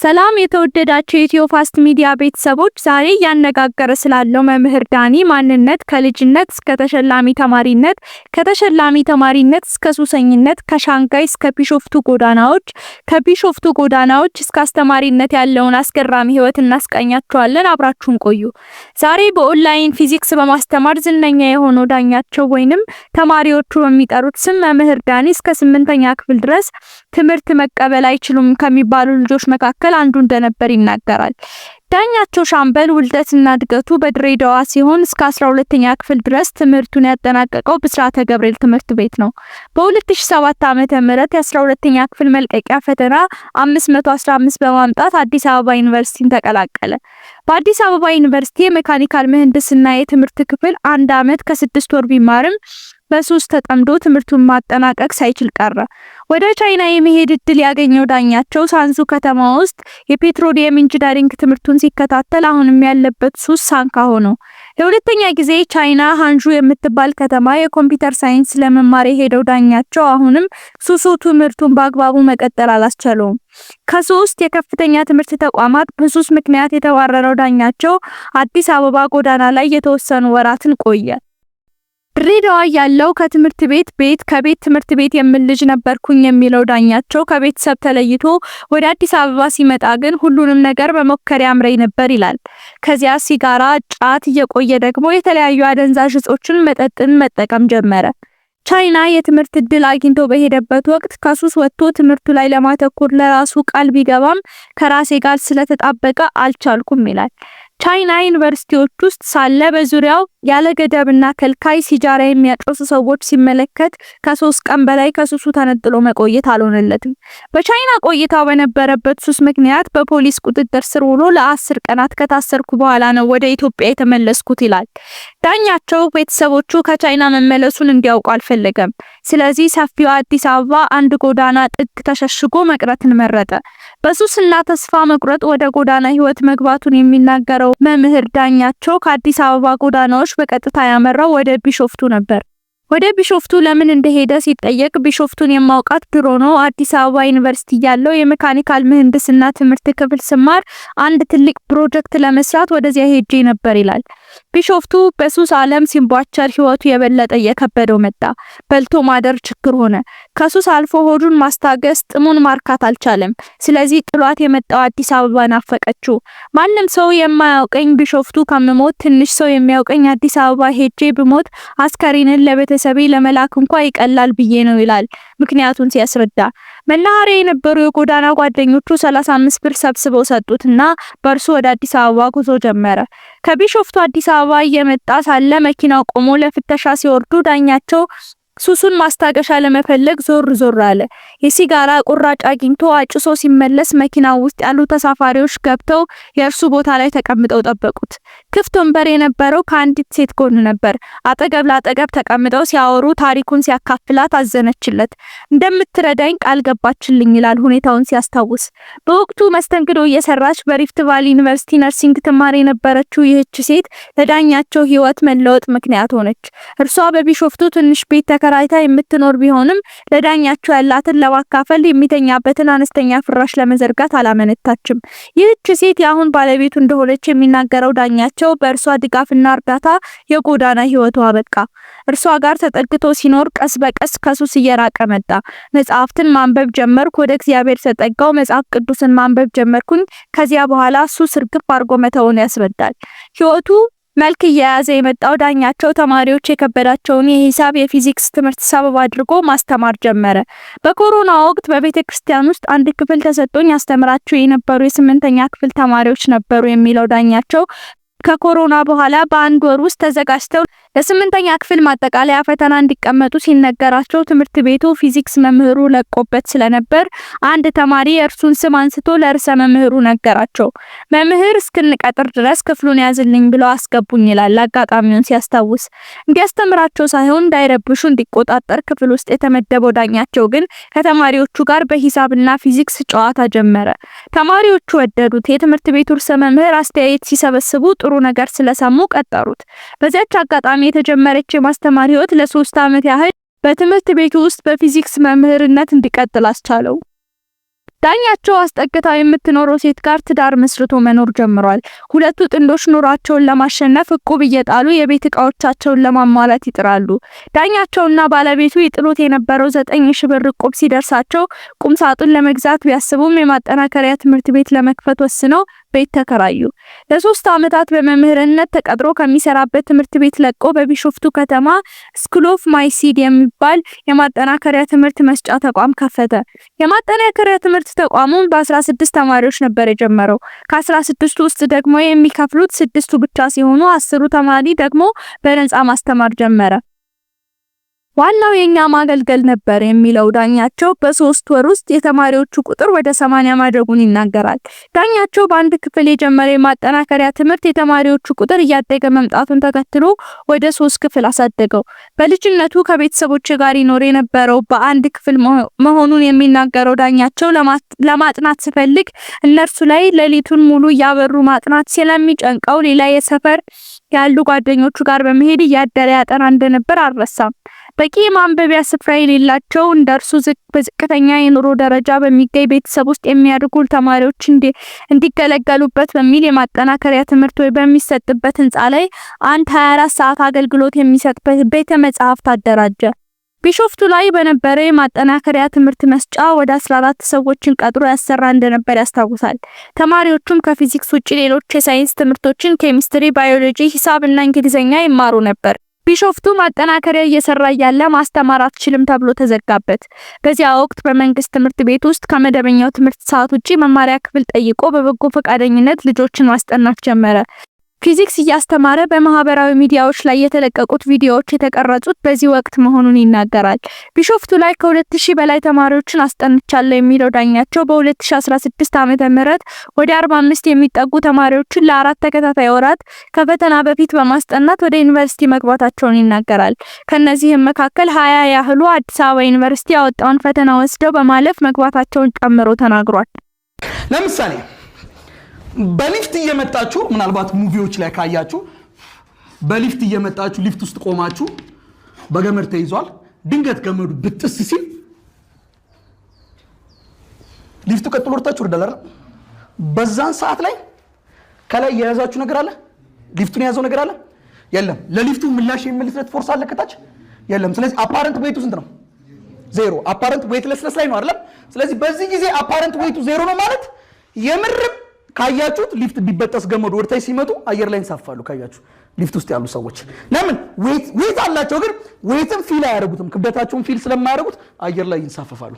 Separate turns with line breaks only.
ሰላም የተወደዳችሁ የኢትዮ ፋስት ሚዲያ ቤተሰቦች፣ ዛሬ ያነጋገረ ስላለው መምህር ዳኒ ማንነት ከልጅነት እስከ ተሸላሚ ተማሪነት፣ ከተሸላሚ ተማሪነት እስከ ሱሰኝነት፣ ከሻንጋይ እስከ ቢሾፍቱ ጎዳናዎች፣ ከቢሾፍቱ ጎዳናዎች እስከ አስተማሪነት ያለውን አስገራሚ ህይወት እናስቃኛችኋለን። አብራችሁን ቆዩ። ዛሬ በኦንላይን ፊዚክስ በማስተማር ዝነኛ የሆነው ዳኛቸው ወይንም ተማሪዎቹ በሚጠሩት ስም መምህር ዳኒ እስከ 8ኛ ክፍል ድረስ ትምህርት መቀበል አይችሉም ከሚባሉ ልጆች መካከል አንዱ እንደነበር ይናገራል። ዳኛቸው ሻምበል ውልደትና እድገቱ በድሬዳዋ ሲሆን እስከ 12ኛ ክፍል ድረስ ትምህርቱን ያጠናቀቀው ብስራተ ገብርኤል ትምህርት ቤት ነው። በ2007 ዓመተ ምህረት የ12ኛ ክፍል መልቀቂያ ፈተና 515 በማምጣት አዲስ አበባ ዩኒቨርሲቲን ተቀላቀለ። በአዲስ አበባ ዩኒቨርሲቲ የሜካኒካል ምህንድስና የትምህርት ክፍል 1 ዓመት ከ6 ወር ቢማርም በሱስ ተጠምዶ ትምህርቱን ማጠናቀቅ ሳይችል ቀረ። ወደ ቻይና የመሄድ እድል ያገኘው ዳኛቸው ሳንሱ ከተማ ውስጥ የፔትሮሊየም ኢንጂነሪንግ ትምህርቱን ሲከታተል አሁንም ያለበት ሱስ ሳንካ ሆኖ ለሁለተኛ ጊዜ ቻይና ሃንዡ የምትባል ከተማ የኮምፒውተር ሳይንስ ለመማር የሄደው ዳኛቸው አሁንም ሱሱ ትምህርቱን በአግባቡ መቀጠል አላስቻለውም። ከሶስት የከፍተኛ ትምህርት ተቋማት በሱስ ምክንያት የተባረረው ዳኛቸው አዲስ አበባ ጎዳና ላይ የተወሰኑ ወራትን ቆየ። ድሬዳዋ ያለው ከትምህርት ቤት ከቤት ትምህርት ቤት የምል ልጅ ነበርኩኝ የሚለው ዳኛቸው ከቤተሰብ ተለይቶ ወደ አዲስ አበባ ሲመጣ ግን ሁሉንም ነገር በመሞከር ያምረኝ ነበር ይላል። ከዚያ ሲጋራ፣ ጫት እየቆየ ደግሞ የተለያዩ አደንዛዥ እጾችን መጠጥን መጠቀም ጀመረ። ቻይና የትምህርት እድል አግኝቶ በሄደበት ወቅት ከሱስ ወጥቶ ትምህርቱ ላይ ለማተኮር ለራሱ ቃል ቢገባም ከራሴ ጋር ስለተጣበቀ አልቻልኩም ይላል። ቻይና ዩኒቨርሲቲዎች ውስጥ ሳለ በዙሪያው ያለ ገደብና ከልካይ ሲጃራ የሚያጨሱ ሰዎች ሲመለከት ከ3 ቀን በላይ ከሱሱ ተነጥሎ መቆየት አልሆነለትም። በቻይና ቆይታው በነበረበት ሱስ ምክንያት በፖሊስ ቁጥጥር ስር ውሎ ለ10 ቀናት ከታሰርኩ በኋላ ነው ወደ ኢትዮጵያ የተመለስኩት ይላል። ዳኛቸው ቤተሰቦቹ ከቻይና መመለሱን እንዲያውቁ አልፈለገም። ስለዚህ ሰፊው አዲስ አበባ አንድ ጎዳና ጥግ ተሸሽጎ መቅረትን መረጠ። በሱስና ተስፋ መቁረጥ ወደ ጎዳና ህይወት መግባቱን የሚናገረው መምህር ዳኛቸው ከአዲስ አበባ ጎዳናዎች በቀጥታ ያመራው ወደ ቢሾፍቱ ነበር። ወደ ቢሾፍቱ ለምን እንደሄደ ሲጠየቅ ቢሾፍቱን የማውቃት ድሮ ነው፣ አዲስ አበባ ዩኒቨርሲቲ ያለው የሜካኒካል ምህንድስና ትምህርት ክፍል ስማር አንድ ትልቅ ፕሮጀክት ለመስራት ወደዚያ ሄጄ ነበር ይላል። ቢሾፍቱ በሱስ ዓለም ሲንቧቸር ህይወቱ የበለጠ እየከበደው መጣ። በልቶ ማደር ችግር ሆነ። ከሱስ አልፎ ሆዱን ማስታገስ ጥሙን ማርካት አልቻለም። ስለዚህ ጥሏት የመጣው አዲስ አበባ ናፈቀችው። ማንም ሰው የማያውቀኝ ቢሾፍቱ ከመሞት ትንሽ ሰው የሚያውቀኝ አዲስ አበባ ሄጄ ብሞት አስከሬንን ለቤተሰቤ ለመላክ እንኳን ይቀላል ብዬ ነው ይላል ምክንያቱን ሲያስረዳ። መናኸሪያ የነበሩ የጎዳና ጓደኞቹ 35 ብር ሰብስበው ሰጡትና በእርሱ ወደ አዲስ አበባ ጉዞ ጀመረ። ከቢሾፍቱ አዲስ አበባ እየመጣ ሳለ መኪናው ቆሞ ለፍተሻ ሲወርዱ ዳኛቸው ሱሱን ማስታገሻ ለመፈለግ ዞር አለ። የሲጋራ ቁራጭ አግኝቶ አጭሶ ሲመለስ መኪናው ውስጥ ያሉ ተሳፋሪዎች ገብተው የእርሱ ቦታ ላይ ተቀምጠው ጠበቁት። ክፍት ወንበር የነበረው ከአንዲት ሴት ጎን ነበር። አጠገብ ለአጠገብ ተቀምጠው ሲያወሩ ታሪኩን ሲያካፍላት አዘነችለት። እንደምትረዳኝ ቃል ገባችልኝ ይላል ሁኔታውን ሲያስታውስ። በወቅቱ መስተንግዶ እየሰራች በሪፍት ቫሊ ዩኒቨርሲቲ ነርሲንግ ትማር የነበረችው ይህች ሴት ለዳኛቸው ህይወት መለወጥ ምክንያት ሆነች። እርሷ በቢሾፍቱ ትንሽ ቤት ተከራይታ የምትኖር ቢሆንም ለዳኛቸው ያላትን ለማካፈል የሚተኛበትን አነስተኛ ፍራሽ ለመዘርጋት አላመነታችም። ይህች ሴት የአሁን ባለቤቱ እንደሆነች የሚናገረው ዳኛቸው በእርሷ ድጋፍና እርዳታ የጎዳና ህይወቱ አበቃ። እርሷ ጋር ተጠግቶ ሲኖር ቀስ በቀስ ከሱስ እየራቀ መጣ። መጽሐፍትን ማንበብ ጀመርኩ። ወደ እግዚአብሔር ተጠጋው። መጽሐፍ ቅዱስን ማንበብ ጀመርኩኝ። ከዚያ በኋላ ሱስ እርግፍ አድርጎ መተውን ያስረዳል። ህይወቱ መልክ እየያዘ የመጣው ዳኛቸው ተማሪዎች የከበዳቸውን የሂሳብ የፊዚክስ ትምህርት ሰበብ አድርጎ ማስተማር ጀመረ። በኮሮና ወቅት በቤተክርስቲያን ውስጥ አንድ ክፍል ተሰጥቶኝ አስተምራቸው የነበሩ የ8ኛ ክፍል ተማሪዎች ነበሩ የሚለው ዳኛቸው ከኮሮና በኋላ በአንድ ወር ውስጥ ተዘጋጅተው ለ8ኛ ክፍል ማጠቃለያ ፈተና እንዲቀመጡ ሲነገራቸው ትምህርት ቤቱ ፊዚክስ መምህሩ ለቆበት ስለነበር አንድ ተማሪ የእርሱን ስም አንስቶ ለርዕሰ መምህሩ ነገራቸው። መምህር እስክንቀጥር ድረስ ክፍሉን ያዝልኝ ብለው አስገቡኝ ይላል አጋጣሚውን ሲያስታውስ። እንዲያስተምራቸው ሳይሆን እንዳይረብሹ እንዲቆጣጠር ክፍል ውስጥ የተመደበው ዳኛቸው ግን ከተማሪዎቹ ጋር በሂሳብና ፊዚክስ ጨዋታ ጀመረ። ተማሪዎቹ ወደዱት። የትምህርት ቤቱ ርዕሰ መምህር አስተያየት ሲሰበስቡ ጥሩ ነገር ስለሰሙ ቀጠሩት። በዚያች አጋጣሚ የተጀመረች የማስተማር ህይወት ለ3 ዓመት ያህል በትምህርት ቤቱ ውስጥ በፊዚክስ መምህርነት እንዲቀጥል አስቻለው። ዳኛቸው አስጠግታው የምትኖረው ሴት ጋር ትዳር መስርቶ መኖር ጀምሯል። ሁለቱ ጥንዶች ኑሯቸውን ለማሸነፍ እቁብ እየጣሉ የቤት ዕቃዎቻቸውን ለማሟላት ይጥራሉ። ዳኛቸውና ባለቤቱ ይጥሉት የነበረው 9000 ብር እቁብ ሲደርሳቸው ቁም ሳጥን ለመግዛት ቢያስቡም የማጠናከሪያ ትምህርት ቤት ለመክፈት ወስነው ቤት ተከራዩ። ለ3 ዓመታት በመምህርነት ተቀጥሮ ከሚሰራበት ትምህርት ቤት ለቆ በቢሾፍቱ ከተማ ስኩል ኦፍ ማይሲድ የሚባል የማጠናከሪያ ትምህርት መስጫ ተቋም ከፈተ። የማጠናከሪያ ትምህርት ተቋሙን በ16 ተማሪዎች ነበር የጀመረው። ከ16ቱ ውስጥ ደግሞ የሚከፍሉት 6ቱ ብቻ ሲሆኑ 10ሩ ተማሪ ደግሞ በነፃ ማስተማር ጀመረ። ዋናው የኛ ማገልገል ነበር የሚለው ዳኛቸው በ3 ወር ውስጥ የተማሪዎቹ ቁጥር ወደ 80 ማድረጉን ይናገራል። ዳኛቸው በአንድ ክፍል የጀመረ የማጠናከሪያ ትምህርት የተማሪዎቹ ቁጥር እያደገ መምጣቱን ተከትሎ ወደ 3 ክፍል አሳደገው። በልጅነቱ ከቤተሰቦች ጋር ይኖር የነበረው በአንድ ክፍል መሆኑን የሚናገረው ዳኛቸው ለማጥናት ሲፈልግ እነርሱ ላይ ሌሊቱን ሙሉ ያበሩ ማጥናት ስለሚጨንቀው ሌላ የሰፈር ያሉ ጓደኞቹ ጋር በመሄድ እያደረ ያጠና እንደነበር አልረሳም። በቂ ማንበቢያ ስፍራ የሌላቸው እንደርሱ በዝቅተኛ የኑሮ ደረጃ በሚገኝ ቤተሰብ ውስጥ የሚያድጉ ተማሪዎች እንዲገለገሉበት በሚል የማጠናከሪያ ትምህርት በሚሰጥበት ህንጻ ላይ አንድ 24 ሰዓት አገልግሎት የሚሰጥ ቤተ መጻሕፍት አደራጀ። ቢሾፍቱ ላይ በነበረ የማጠናከሪያ ትምህርት መስጫ ወደ 14 ሰዎችን ቀጥሮ ያሰራ እንደነበር ያስታውሳል። ተማሪዎቹም ከፊዚክስ ውጪ ሌሎች የሳይንስ ትምህርቶችን ኬሚስትሪ፣ ባዮሎጂ፣ ሂሳብና እንግሊዘኛ ይማሩ ነበር። ቢሾፍቱ ማጠናከሪያ እየሰራ ያለ ማስተማር አትችልም ተብሎ ተዘጋበት። በዚያ ወቅት በመንግስት ትምህርት ቤት ውስጥ ከመደበኛው ትምህርት ሰዓት ውጪ መማሪያ ክፍል ጠይቆ በበጎ ፈቃደኝነት ልጆችን ማስጠናት ጀመረ። ፊዚክስ እያስተማረ በማህበራዊ ሚዲያዎች ላይ የተለቀቁት ቪዲዮዎች የተቀረጹት በዚህ ወቅት መሆኑን ይናገራል። ቢሾፍቱ ላይ ከ2000 በላይ ተማሪዎችን አስጠንቻለሁ የሚለው ዳኛቸው በ2016 ዓመተ ምህረት ወደ 45 የሚጠጉ ተማሪዎችን ለ4 ተከታታይ ወራት ከፈተና በፊት በማስጠናት ወደ ዩኒቨርሲቲ መግባታቸውን ይናገራል። ከነዚህም መካከል 20 ያህሉ አዲስ አበባ ዩኒቨርሲቲ ያወጣውን ፈተና ወስደው በማለፍ መግባታቸውን ጨምሮ ተናግሯል።
ለምሳሌ በሊፍት እየመጣችሁ ምናልባት ሙቪዎች ላይ ካያችሁ በሊፍት እየመጣችሁ ሊፍት ውስጥ ቆማችሁ በገመድ ተይዟል። ድንገት ገመዱ ብጥስ ሲል ሊፍቱ ቀጥሎ ወርታችሁ ወርዳላራ በዛን ሰዓት ላይ ከላይ የያዛችሁ ነገር አለ፣ ሊፍቱን የያዘው ነገር አለ የለም። ለሊፍቱ ምላሽ የሚልለት ፎርስ አለ ከታች የለም። ስለዚህ አፓረንት ዌይቱ ስንት ነው? 0። አፓረንት ዌይትለስ ላይ ነው አይደል? ስለዚህ በዚህ ጊዜ አፓረንት ዌይቱ 0 ነው ማለት የምርም ካያችሁት ሊፍት ቢበጠስ ገመዱ ወርታይ ሲመጡ አየር ላይ እንሳፋሉ። ካያችሁ ሊፍት ውስጥ ያሉ ሰዎች ለምን ዌይት አላቸው፣ ግን ዌይትን ፊል አያደርጉትም። ክብደታቸውን ፊል ስለማያደርጉት አየር ላይ ይንሳፈፋሉ።